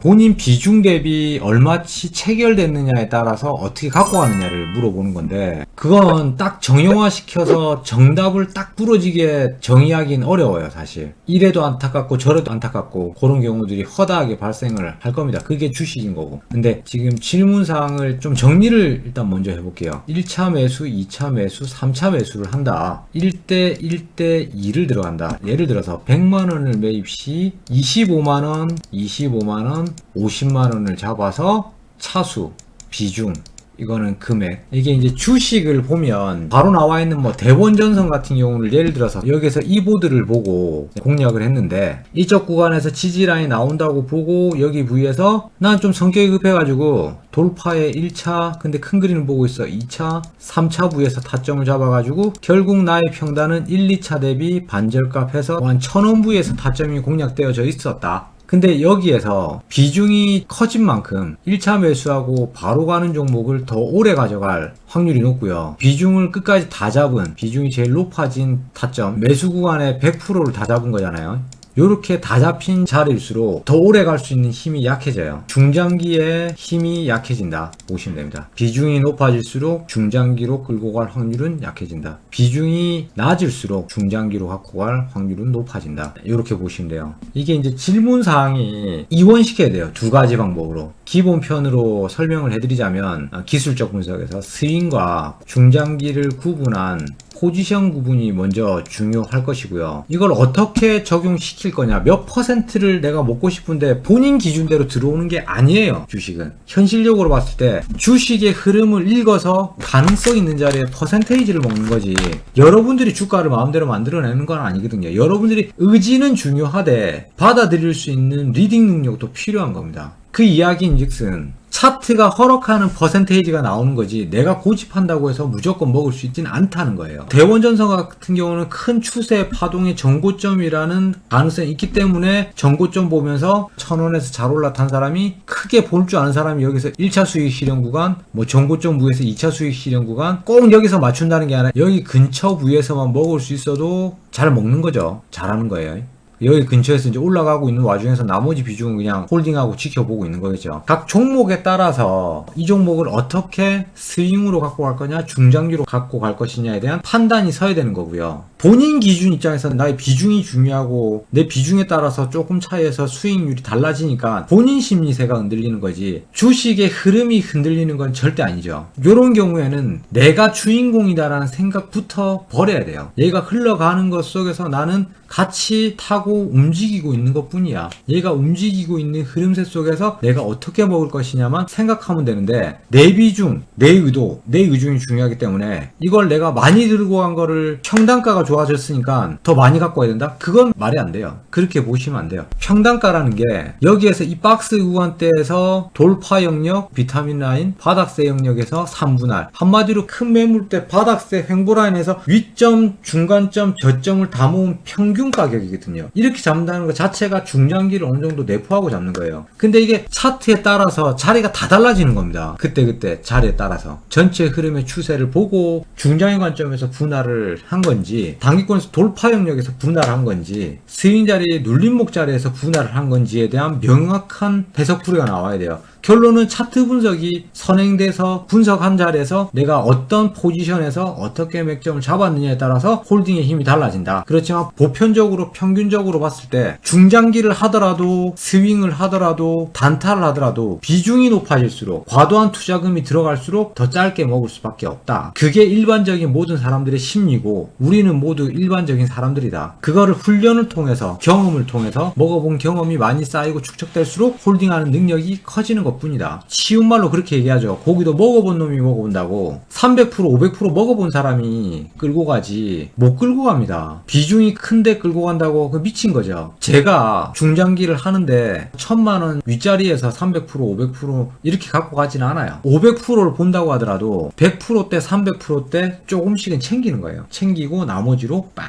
본인 비중 대비 얼마치 체결됐느냐에 따라서 어떻게 갖고 가느냐를 물어보는 건데, 그건 딱 정형화시켜서 정답을 딱 부러지게 정의하기는 어려워요. 사실 이래도 안타깝고 저래도 안타깝고 그런 경우들이 허다하게 발생을 할 겁니다. 그게 주식인 거고. 근데 지금 질문사항을 좀 정리를 일단 먼저 해볼게요. 1차 매수, 2차 매수, 3차 매수를 한다. 1대 1대 2를 들어간다. 예를 들어서 100만원을 매입 시 25만원, 25만원, 50만원을 잡아서 차수, 비중, 이거는 금액. 이게 이제 주식을 보면 바로 나와 있는 뭐 대원전선 같은 경우를 예를 들어서 여기서 이 보드를 보고 공략을 했는데, 이쪽 구간에서 지지라인이 나온다고 보고 여기 부위에서 난 좀 성격이 급해가지고 돌파에 1차, 근데 큰 그림을 보고 있어 2차, 3차 부위에서 타점을 잡아가지고 결국 나의 평단은 1, 2차 대비 반절값 해서 한 1000원 부위에서 타점이 공략되어져 있었다. 근데 여기에서 비중이 커진 만큼 1차 매수하고 바로 가는 종목을 더 오래 가져갈 확률이 높고요. 비중을 끝까지 다 잡은, 비중이 제일 높아진 타점, 매수 구간의 100%를 다 잡은 거잖아요. 요렇게 다 잡힌 자리일수록 더 오래 갈 수 있는 힘이 약해져요. 중장기에 힘이 약해진다 보시면 됩니다. 비중이 높아질수록 중장기로 끌고 갈 확률은 약해진다. 비중이 낮을수록 중장기로 갖고 갈 확률은 높아진다. 이렇게 보시면 돼요. 이게 이제 질문사항이 이원시켜야 돼요. 두 가지 방법으로. 기본편으로 설명을 해드리자면, 기술적 분석에서 스윙과 중장기를 구분한 포지션 구분이 먼저 중요할 것이고요. 이걸 어떻게 적용시킬 거냐, 몇 퍼센트를 내가 먹고 싶은데 본인 기준대로 들어오는 게 아니에요. 주식은 현실적으로 봤을 때 주식의 흐름을 읽어서 가능성 있는 자리에 퍼센테이지를 먹는 거지, 여러분들이 주가를 마음대로 만들어내는 건 아니거든요. 여러분들이 의지는 중요하되 받아들일 수 있는 리딩 능력도 필요한 겁니다. 그 이야기인즉슨 차트가 허락하는 퍼센테이지가 나오는 거지, 내가 고집한다고 해서 무조건 먹을 수 있지는 않다는 거예요. 대원전선 같은 경우는 큰 추세 파동의 전고점이라는 가능성이 있기 때문에 전고점 보면서 1000원에서 잘 올라탄 사람이, 크게 볼 줄 아는 사람이 여기서 1차 수익 실현 구간, 뭐 전고점 부에서 2차 수익 실현 구간 꼭 여기서 맞춘다는 게 아니라 여기 근처 부에서만 먹을 수 있어도 잘 먹는 거죠. 잘하는 거예요. 여기 근처에서 이제 올라가고 있는 와중에서 나머지 비중은 그냥 홀딩하고 지켜보고 있는 거겠죠. 각 종목에 따라서 이 종목을 어떻게 스윙으로 갖고 갈 거냐, 중장기로 갖고 갈 것이냐에 대한 판단이 서야 되는 거고요. 본인 기준 입장에서는 나의 비중이 중요하고 내 비중에 따라서 조금 차이에서 수익률이 달라지니까 본인 심리세가 흔들리는 거지, 주식의 흐름이 흔들리는 건 절대 아니죠. 이런 경우에는 내가 주인공이다라는 생각부터 버려야 돼요. 얘가 흘러가는 것 속에서 나는 같이 타고 움직이고 있는 것 뿐이야. 얘가 움직이고 있는 흐름세 속에서 내가 어떻게 먹을 것이냐만 생각하면 되는데, 내 비중, 내 의도, 내 의중이 중요하기 때문에 이걸 내가 많이 들고 간 거를 평단가가 좋아졌으니까 더 많이 갖고 와야 된다? 그건 말이 안 돼요. 그렇게 보시면 안 돼요. 평단가라는 게 여기에서 이 박스 구간대에서 돌파 영역, 비타민 라인, 바닥세 영역에서 3분할, 한마디로 큰 매물대 바닥세 횡보라인에서 위점, 중간점, 저점을 다 모은 평균 가격이거든요. 이렇게 잡는다는 것 자체가 중장기를 어느 정도 내포하고 잡는 거예요. 근데 이게 차트에 따라서 자리가 다 달라지는 겁니다. 그때 자리에 따라서 전체 흐름의 추세를 보고 중장기 관점에서 분할을 한 건지, 단기권에서 돌파 영역에서 분할한 건지, 스윙 자리, 눌림목 자리에서 분할을 한 건지에 대한 명확한 해석풀이가 나와야 돼요. 결론은 차트 분석이 선행돼서 분석한 자리에서 내가 어떤 포지션에서 어떻게 맥점을 잡았느냐에 따라서 홀딩의 힘이 달라진다. 그렇지만 보편적으로 평균적으로 봤을 때 중장기를 하더라도, 스윙을 하더라도, 단타를 하더라도 비중이 높아질수록, 과도한 투자금이 들어갈수록 더 짧게 먹을 수밖에 없다. 그게 일반적인 모든 사람들의 심리고 우리는 모두 일반적인 사람들이다. 그거를 훈련을 통해서, 경험을 통해서 먹어본 경험이 많이 쌓이고 축적될수록 홀딩하는 능력이 커지는 것 뿐이다. 쉬운 말로 그렇게 얘기하죠. 고기도 먹어본 놈이 먹어본다고. 300%, 500% 먹어본 사람이 끌고 가지 못 끌고 갑니다. 비중이 큰데 끌고 간다고 그 미친 거죠. 제가 중장기를 하는데 1000만원 윗자리에서 300%, 500% 이렇게 갖고 가지는 않아요. 500%를 본다고 하더라도 100%대, 300%대 조금씩은 챙기는 거예요. 챙기고 나머지로 빵,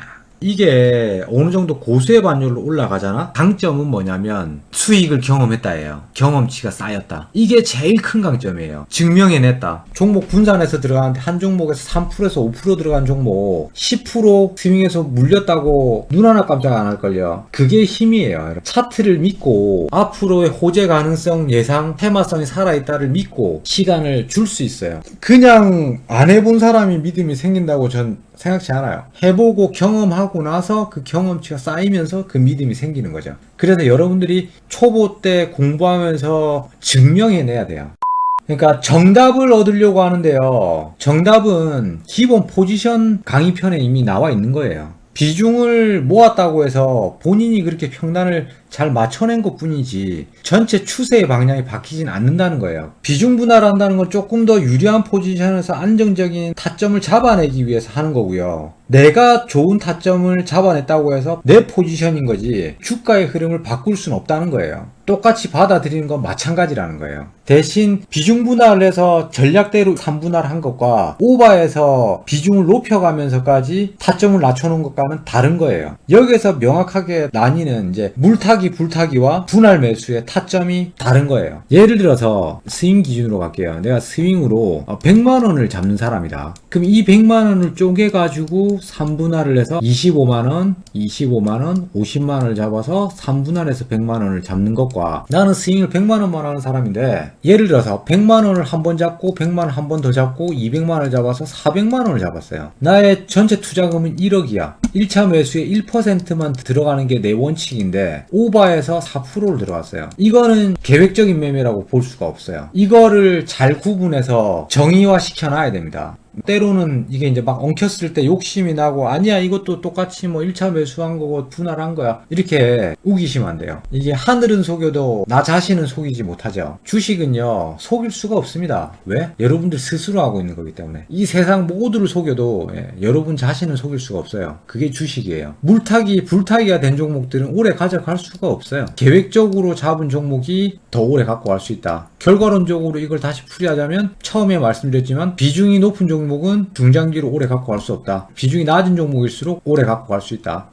이게 어느 정도 고수의 반열로 올라가잖아? 강점은 뭐냐면 수익을 경험했다예요. 경험치가 쌓였다. 이게 제일 큰 강점이에요. 증명해냈다. 종목 분산해서 들어가는데 한 종목에서 3%에서 5% 들어간 종목 10% 스윙에서 물렸다고 눈 하나 깜짝 안 할걸요. 그게 힘이에요. 차트를 믿고 앞으로의 호재 가능성 예상 테마성이 살아있다를 믿고 시간을 줄 수 있어요. 그냥 안 해본 사람이 믿음이 생긴다고 전 생각지 않아요. 해보고 경험하고 나서 그 경험치가 쌓이면서 그 믿음이 생기는 거죠. 그래서 여러분들이 초보 때 공부하면서 증명해내야 돼요. 그러니까 정답을 얻으려고 하는데요. 정답은 기본 포지션 강의편에 이미 나와 있는 거예요. 비중을 모았다고 해서 본인이 그렇게 평단을 잘 맞춰낸 것 뿐이지 전체 추세의 방향이 바뀌진 않는다는 거예요. 비중 분할한다는 건 조금 더 유리한 포지션에서 안정적인 타점을 잡아내기 위해서 하는 거고요. 내가 좋은 타점을 잡아냈다고 해서 내 포지션인 거지 주가의 흐름을 바꿀 수는 없다는 거예요. 똑같이 받아들이는 건 마찬가지라는 거예요. 대신 비중 분할을 해서 전략대로 3분할 한 것과 오버해서 비중을 높여가면서까지 타점을 낮춰놓은 것과는 다른 거예요. 여기서 명확하게 나뉘는 이제 물타기 불타기와 분할 매수의 타점이 다른 거예요. 예를 들어서 스윙 기준으로 갈게요. 내가 스윙으로 100만원을 잡는 사람이다. 그럼 이 100만원을 쪼개가지고 3분할을 해서 25만원, 25만원, 50만원을 잡아서 3분할해서 100만원을 잡는 것과 나는 스윙을 100만원만 하는 사람인데 예를 들어서 100만원을 한 번 잡고 100만원 한 번 더 잡고 200만원을 잡아서 400만원을 잡았어요. 나의 전체 투자금은 1억이야. 1차 매수에 1%만 들어가는 게 내 원칙인데 오버해서 4%를 들어갔어요. 이거는 계획적인 매매라고 볼 수가 없어요. 이거를 잘 구분해서 정의화 시켜놔야 됩니다. 때로는 이게 이제 막 엉켰을 때 욕심이 나고 아니야 이것도 똑같이 뭐 1차 매수한 거고 분할한 거야 이렇게 우기시면 안 돼요. 이게 하늘은 속여도 나 자신은 속이지 못하죠. 주식은요 속일 수가 없습니다. 왜? 여러분들 스스로 하고 있는 거기 때문에. 이 세상 모두를 속여도 여러분 자신은 속일 수가 없어요. 그게 주식이에요. 물타기 불타기가 된 종목들은 오래 가져갈 수가 없어요. 계획적으로 잡은 종목이 더 오래 갖고 갈 수 있다. 결과론적으로 이걸 다시 풀이하자면 처음에 말씀드렸지만 비중이 높은 종목은 중장기로 오래 갖고 갈 수 없다. 비중이 낮은 종목일수록 오래 갖고 갈 수 있다.